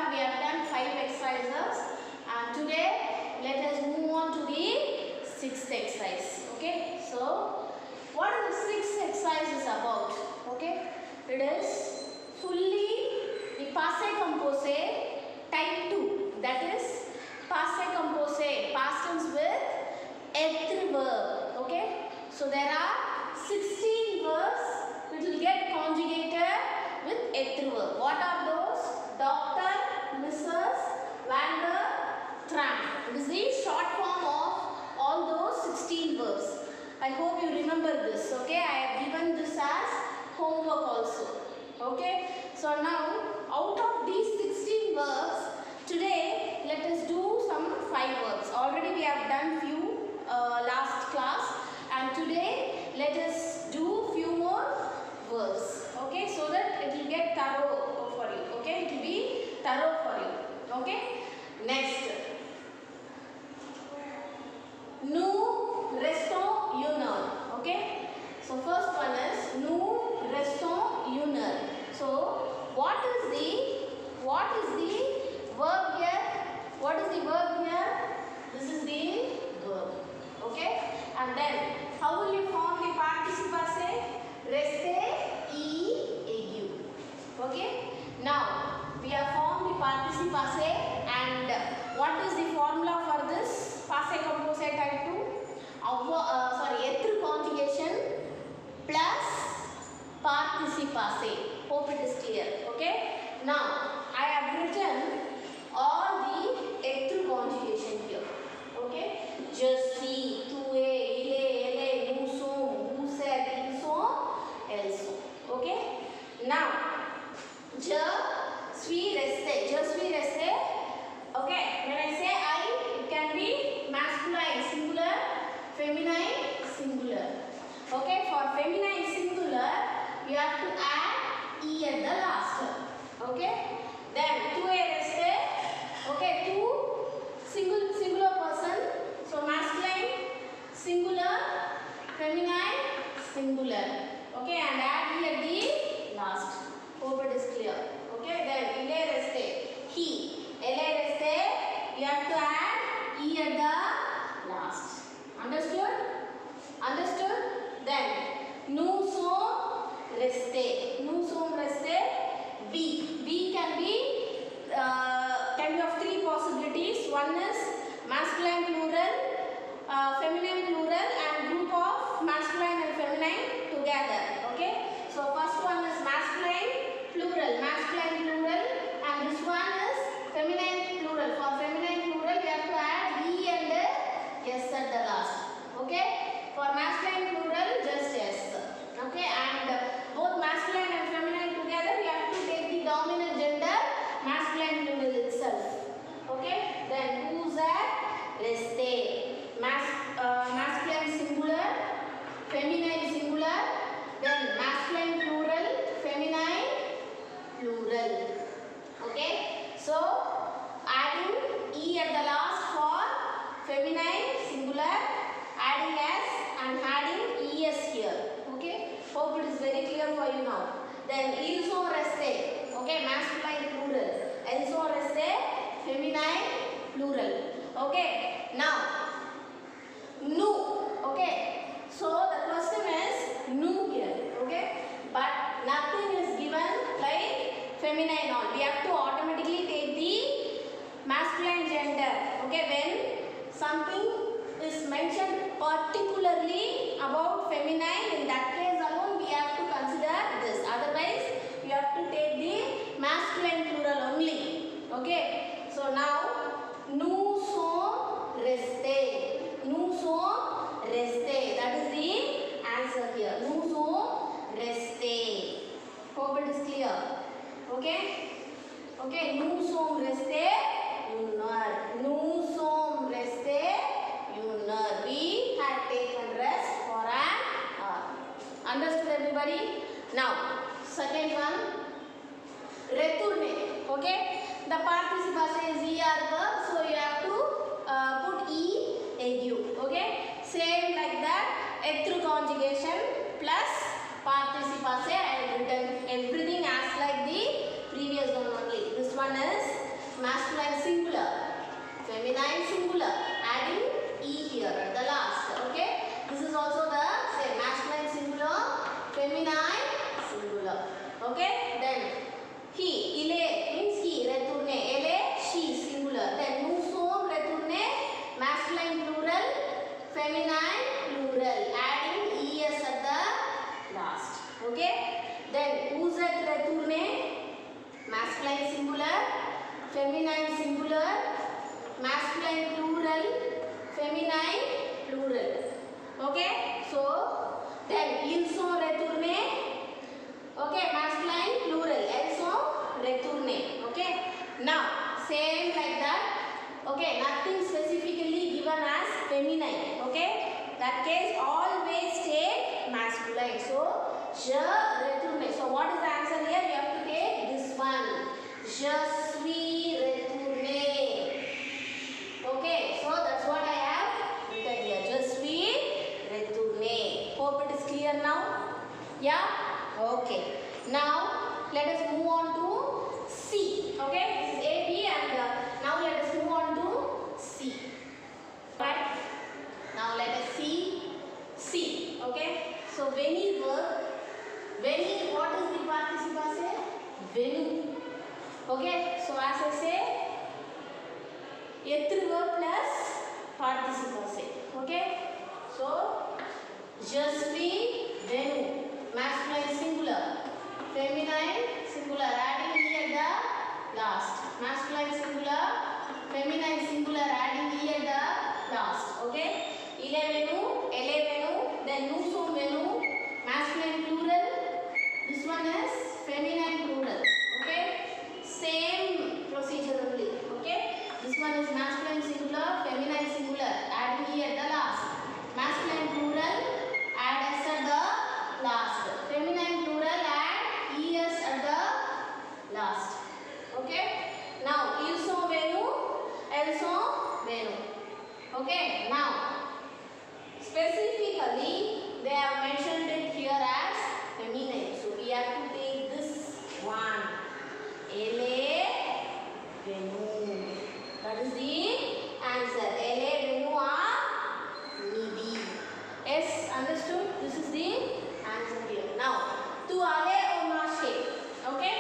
far we have done 5 exercises, and today let us move on to the 6th exercise. Okay, so what is the 6th exercise is about? Okay, it is fully the passé composé type 2, that is passé composé, past tense with être verb. Okay, so there are 16 verbs which will get conjugated with être verb. What are those? Doctor, Mrs., Wander, tramp. It is the short form of all those 16 verbs. I hope you remember this. Okay, I have given this as homework also. Okay, so now out of these 16 verbs, today let us do some 5 verbs. Already we have done few last class, and today let us do few more verbs. Okay, so that it will get thorough for you. Okay, it will be thorough for you. Okay, next. Nous restons une heure. Okay, so first one is nous restons une heure. So what is the verb here? What is the verb here? This is the verb. Okay, and then how will you form the participe passé? Rester, aigu. Okay, now we have formed the participe passé, and what is the formula for this passé composé type 2? Être conjugation plus participe passé. Hope it is clear. Okay, now I have written all the être conjugation here. Okay, je suis, tu es, il est, elle est, nous sommes, vous êtes, ils sont, elles sont. Okay, now je suis resté. Okay, when I say I, it can be masculine singular, feminine singular. Okay, for feminine singular, you have to add e at the last. Okay, then tu es resté. Okay, tu singular person, so masculine singular, feminine singular. Okay, and add e at the last. Hope it is clear. Okay, then il est resté. He. Elle est resté. You have to add e at the last. Understood? Then nous sommes restés. We can be of 3 possibilities. One is masculine plural, feminine plural, and group of masculine and feminine together. Okay, so first one is masculine plural, and this one is feminine plural. For feminine plural, we have to add e and s at the last. Okay, for masculine plural, just s. Okay, and both masculine and feminine together, we have to take the dominant gender, masculine plural itself. Okay, then vous êtes resté. Masculine singular, feminine singular, then masculine plural, feminine plural. Okay, so adding e at the last for feminine singular, adding s and adding es here. Okay, hope it is very clear for you now. Then ils sont restés. Okay, masculine plural. Elles sont restés, feminine plural. Okay, now nous. Okay, so the question is nous here. Okay, but nothing is given like feminine on. We have to automatically take the masculine gender. Okay, when something is mentioned particularly about feminine, in that case alone we have to consider this. Otherwise, we have to take the masculine plural only. Okay, so now nous sommes restés. That is the answer here. Nous sommes restés. Hope it is clear. Okay. Okay. Nous sommes restés une heure. Nous sommes restés une heure. We had taken rest for an hour. Understood, everybody? Now, second one. Retourner. Okay. The participe passé is er verb, so you have to put e aigu. Okay. Same like that. Être conjugation plus participe passé. I have written everything as like the previous one only. This one is feminine plural. Okay, so then ils sont retournés. Okay, masculine plural. Elles sont retournées. Okay, now same like that. Okay, nothing specifically given as feminine. Okay, that case always take masculine. So je retourne. So what is the answer here? You have to take this one. Je suis retourné. Okay, so that's what I have written here. Je suis retourné. Hope it is clear now. Yeah. Okay. Now let us move on to C. Okay, this is A, B, and now let us move on to C. Right. Now let us see C. Okay. So venir verb. Venir, what is the participle say? Venu. Okay. So as I say, être verb plus participle say. Okay. So je suis venu. Masculine singular. Feminine singular. Adding e at the last. Masculine singular. Feminine singular. Adding e at the last. Okay. Il est venu. Elle est venue. Then nous sommes venus. Masculine plural. This one is feminine plural. Okay. Same procedure only. Okay. This one is masculine singular, feminine singular. Adding e at the last. Masculine plural. Add s at the last. Feminine plural. Add es at the last. Okay. Now ils sont venus. Elles sont venues. Okay. Now specifically they have mentioned it here as feminine. So we have to take this one. Elle est venue. That is the answer. Elle est venue à midi. Yes, understood? This is the answer here. Now, tu aller au marché. Okay?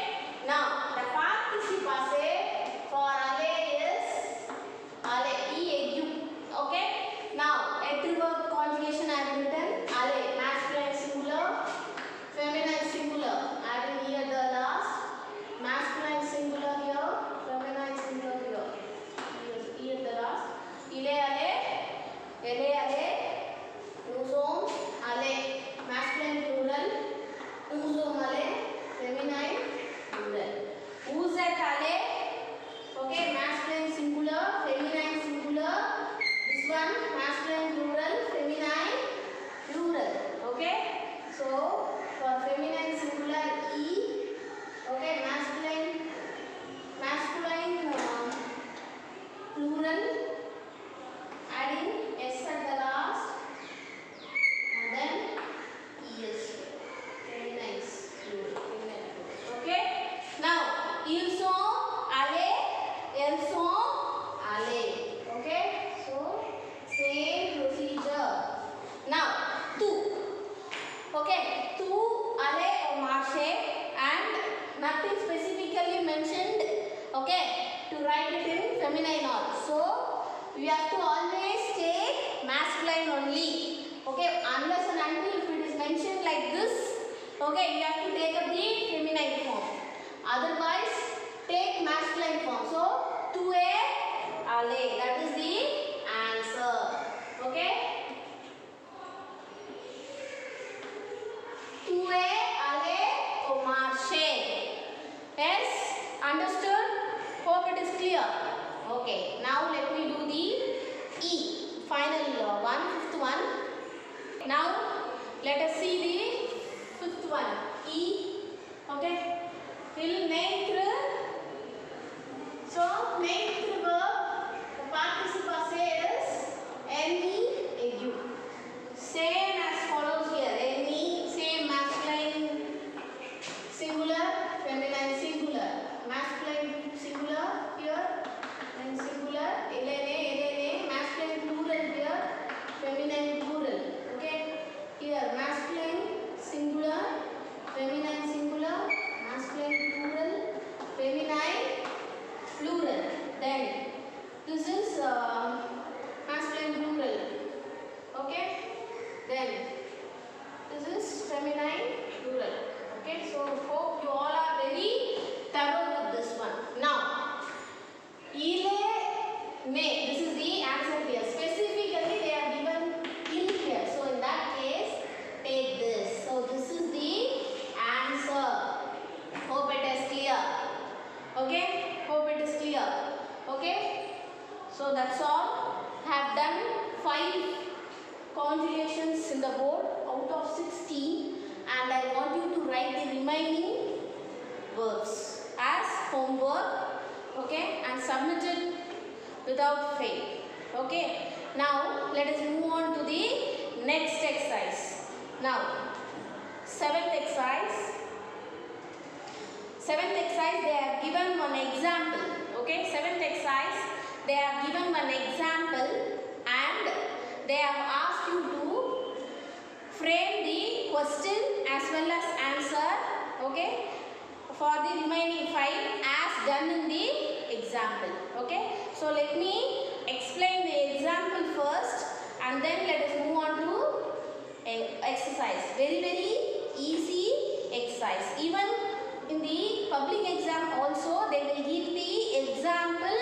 Now, the participle for aller is aller, e-aigu. Okay? Now, être verb conjugation I have written. Aller, masculine singular, feminine singular. Adding e at the last. Masculine singular here, feminine singular here. E at the last. Il est allé, elle est allée, nous sommes allés. Masculine plural. Nous sommes allés, feminine plural. Vous êtes allés. Okay, masculine singular, feminine singular. This one masculine plural, feminine plural. Okay, so for feminine singular e. Okay, masculine plural. Adding s at the last and then es. Feminine plural. Okay. Now ils sont allés. Elles sont allées. Okay. So same procedure. Now tu. Okay. Tu allais au marché and nothing specifically mentioned. Okay. To write it in feminine also. We have to always take masculine only. Okay. Unless and until if it is mentioned like this. Okay. You have to take up the feminine form. Otherwise, take masculine form. So, tu es allé. That is the answer. Okay. Tu es allé au marché. Yes? Understood? Hope it is clear. Okay. Now let me do the E. Final one, fifth one. Now let us see the fifth one. E. Okay. Il naître. So naître verb. The participle is aigu. Same as follows here. Any, same masculine singular, feminine singular. Masculine singular here and singular. Elene, masculine plural here, feminine plural. Okay. Here masculine singular, feminine singular, masculine plural, feminine Okay, so that's all. I have done 5 conjugations in the board out of 16, and I want you to write the remaining verbs as homework, okay, and submit it without fail. Okay, now let us move on to the next exercise. Now, seventh exercise, they have given one example. Okay, seventh exercise, they have given one example and they have asked you to frame the question as well as answer, okay, for the remaining 5 as done in the example. Okay, so let me explain the example first and then let us move on to exercise. Very, very easy exercise. Even in the public exam also they will give the example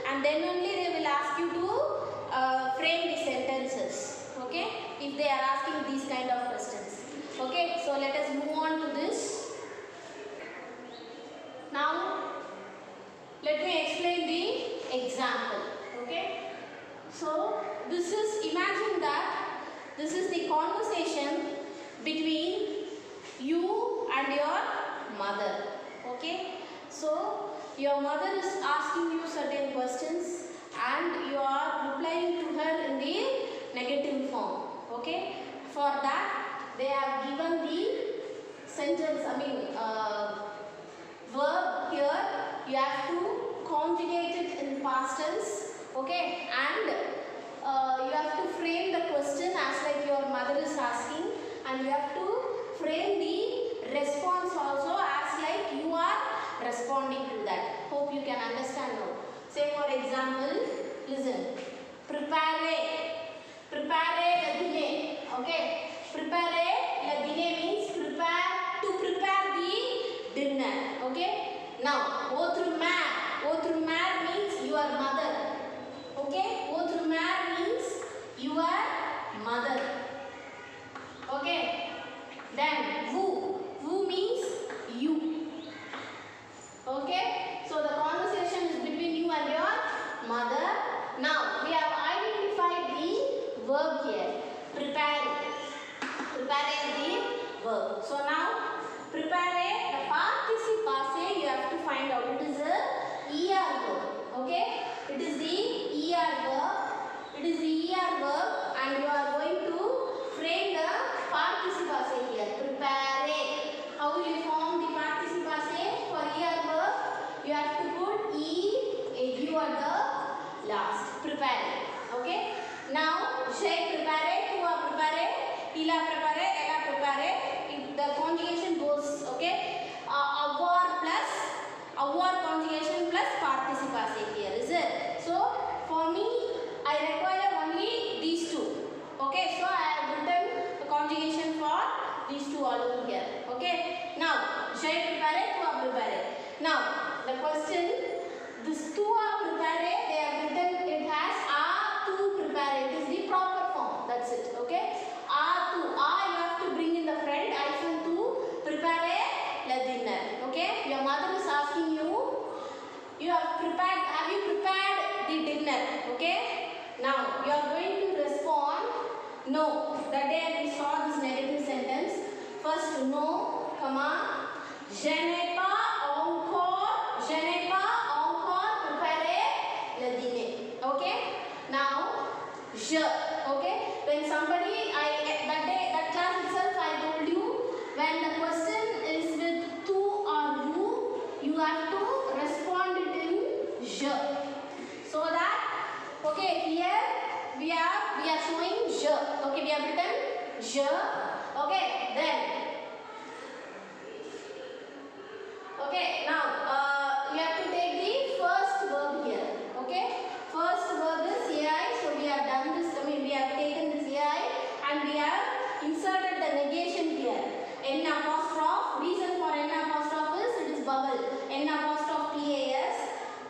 and then only they will ask you to frame the sentences. Okay, if they are asking these kind of questions. Okay, so let us move on to this. Now let me explain the example. Okay, so this is, imagine that this is the conversation between you and your mother. Okay, so your mother is asking you certain questions and you are replying to her in the negative form. Okay, for that they have given the sentence, verb here. You have to conjugate it in past tense. Okay, and you have to frame the question as like your mother is asking, and you have to frame the response also as like you are responding to that. Hope you can understand now. Say for example, listen. Prepare le dîner. Okay. Prepare le dîner means prepare the dinner. Okay. Now, votre mère means your mother. Okay. Votre mère means your mother. Okay. Then vous means you. Okay. So the conversation is between you and your mother. Now we have identified the verb here. Prepare is the verb. So now prepare, the participle passé, you have to find out. It is a ER verb. Okay. It is the ER verb. It is the ER verb, and you are going to frame the participle passé here. Prepare. How will you form the participle passé for ER verb? You have to put EAU at the last. Prepare. Okay. Now, j'ai préparé, tu as préparé, il a préparé, elle a préparé. The conjugation goes, okay. Avoir conjugation plus participle passé here, is it? So, for me, I require only these two. Okay. So, I have written the conjugation for these two alone here. Okay. Now, j'ai préparé, tu as préparé. Now, the question, this tu as préparé, they have written it has a tu préparé. It is the proper form. That's it. Okay. A tu, you have to bring in the front. Hyphen tu préparé le dinner. Okay. Your mother is asking you, have you prepared the dinner? Okay. Now, you are going to respond, no. That day we saw this negative sentence. First, no, comma, je n'ai pas encore préparé le dîner. Okay. Now, je. Okay. When somebody, that class itself I told you, when the question is with tu or you have to respond it in je. So that, okay, here we are showing je. Okay, we have written je. Okay, then. Okay, now we have to take the first verb here. Okay, first verb is ai. So we have done this. We have taken this ai and we have inserted the negation here. N apostrophe. Reason for N apostrophe is it is vowel. N apostrophe TAS.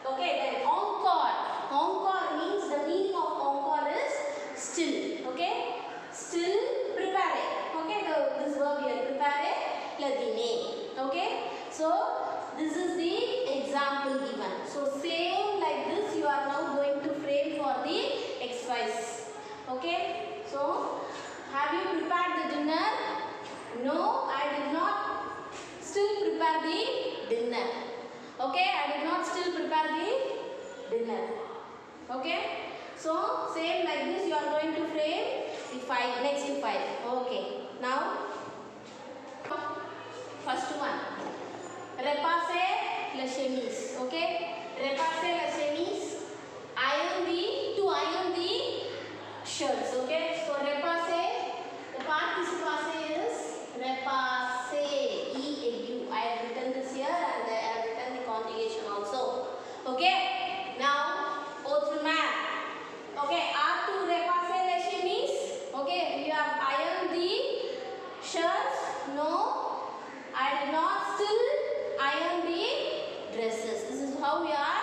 Okay, then encore. Encore means the meaning of encore is still. Okay, still prepare. Okay, this verb here. Okay, so have you prepared the dinner? No, I did not still prepare the dinner. Okay, I did not still prepare the dinner. Okay, so same like this you are going to frame the 5, next 5. Okay, now first one, repasser la chemise. Okay, repasser la chemise. To iron the shirts. Okay, so repasser, the participle passé is repasser, E-A-U. I have written this here and I have written the conjugation also. Okay, now autre main. Okay, as-tu repassé la chemise? Okay, you have ironed the shirts. No, I did not still iron the dresses. This is how we are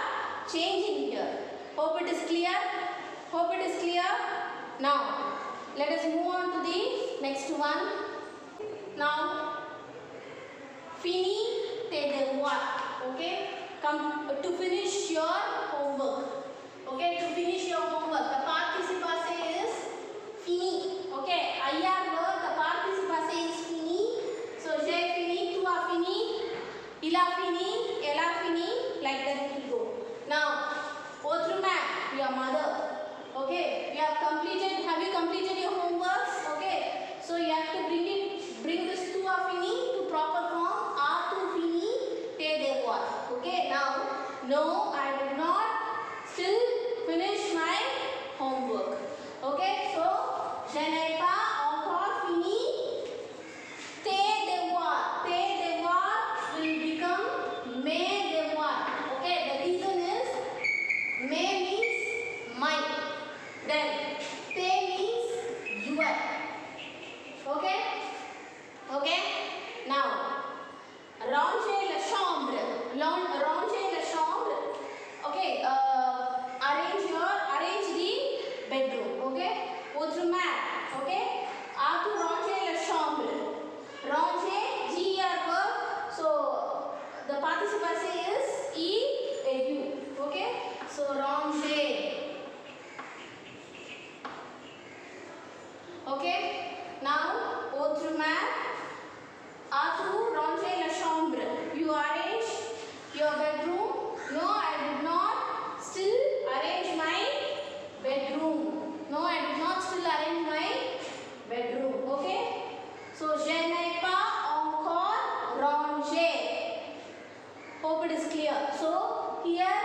changing here. Hope it is clear. Hope it is clear. Now, let us move on to the next one. Now, fini tes devoirs. Okay, come to finish your homework. Okay, to finish your homework. The participle passé is fini. Okay, hier the participle passé is fini. So, j'ai fini, tu as fini, il a fini, elle a fini, like that it will go. Now, autre main, your mother. Okay, you have you completed your homeworks? Okay, so you have to bring this tu as fini to proper form. As-tu fini tes devoirs? Okay, now, no, I did not still finish my homework. Okay, so, je n'ai pas encore fini tes devoirs. Tes devoirs will become mes devoirs. Okay, the reason is mes means mine. Then tes means your. Okay? Okay? Now, ranger la chambre. Ranger la chambre. Okay, arrange the bedroom. Okay? Autre main. Okay? As-tu ranger la chambre? Ranger, G-R verb. So, the participle passé is E-A-U. Okay? So, ranger. Okay? Now, autre main. As-tu ranger la chambre? You arrange your bedroom? No, I did not still arrange my bedroom. No, I did not still arrange my bedroom. Okay? So, je n'ai pas encore rangé. Hope it is clear. So, here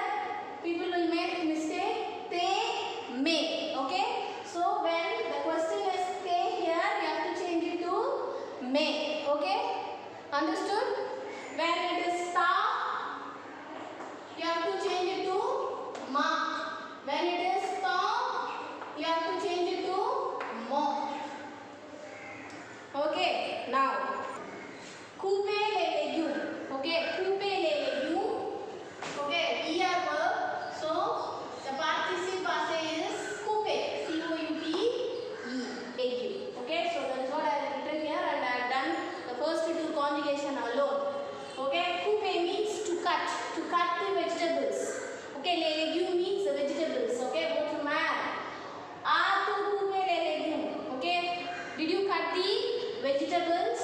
people will make mistake. They may. Okay? So, when the question is they here, you have to change it to may. Okay? Understood? When it is ta, you have to change it to ma. When it is ta, you have to change it to mo. Okay, now couper les légumes. Okay, couper les légumes. Okay, here verb. So the participle passé is couper. C-O-U-P-E. Okay, so that is what I have written here and I have done the first two conjugation alone. Okay, couper means to cut the vegetables. Okay, les légumes means the vegetables. Okay, go to math. As-tu couper les légumes? Okay, did you cut the vegetables?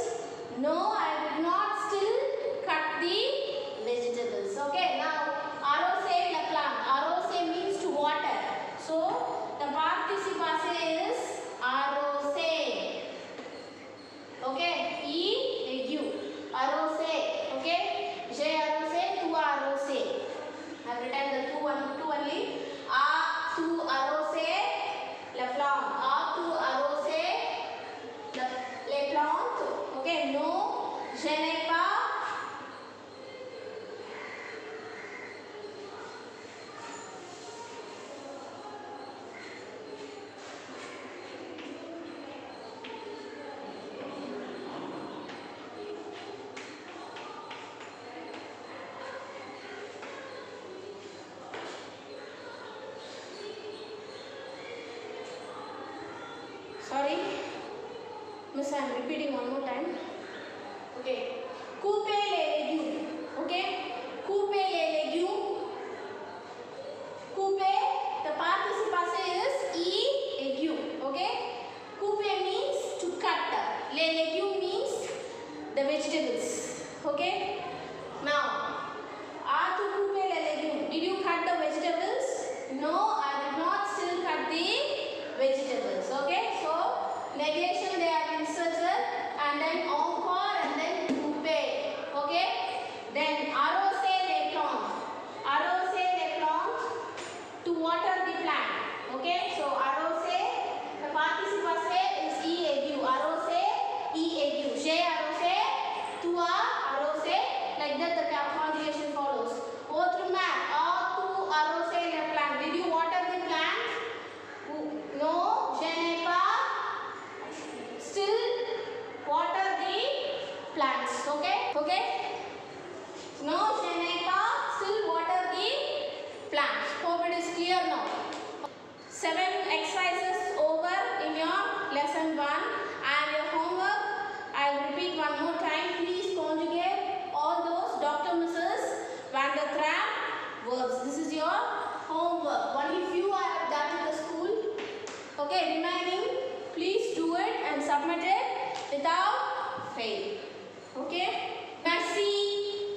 No, I did not still cut the vegetables. Okay, now arroser la plant. Arroser means to water. So the participle passé is arroser. Okay, E-A-U. Arroser. Okay, j'ai arrosé, tu as arrosé. I have written the two only. As-tu arroser la plante? As-tu arroser les plantes? Okay, no, je n'ai pas. Sorry, miss, I am repeating one more time. Okay, couper les légumes. Okay, couper les légumes. Couper, the participle passé is E-A-U. Okay, water the plant. Okay, so arrose, the participle say is e-agu. Arrose, e-agu. J'ai arrosé, tu as arrosé. Like that the conjugation follows. Autrement, tu arrosé le plant. Did you water the plant? No, je n'ai pas. Still water the plants. Okay, okay. No, je n'ai pas. Still water the plants. Hope it is clear now. 7 exercises over in your lesson 1 and your homework. I'll repeat one more time. Please conjugate all those Dr. Mrs. Van der Tram verbs. This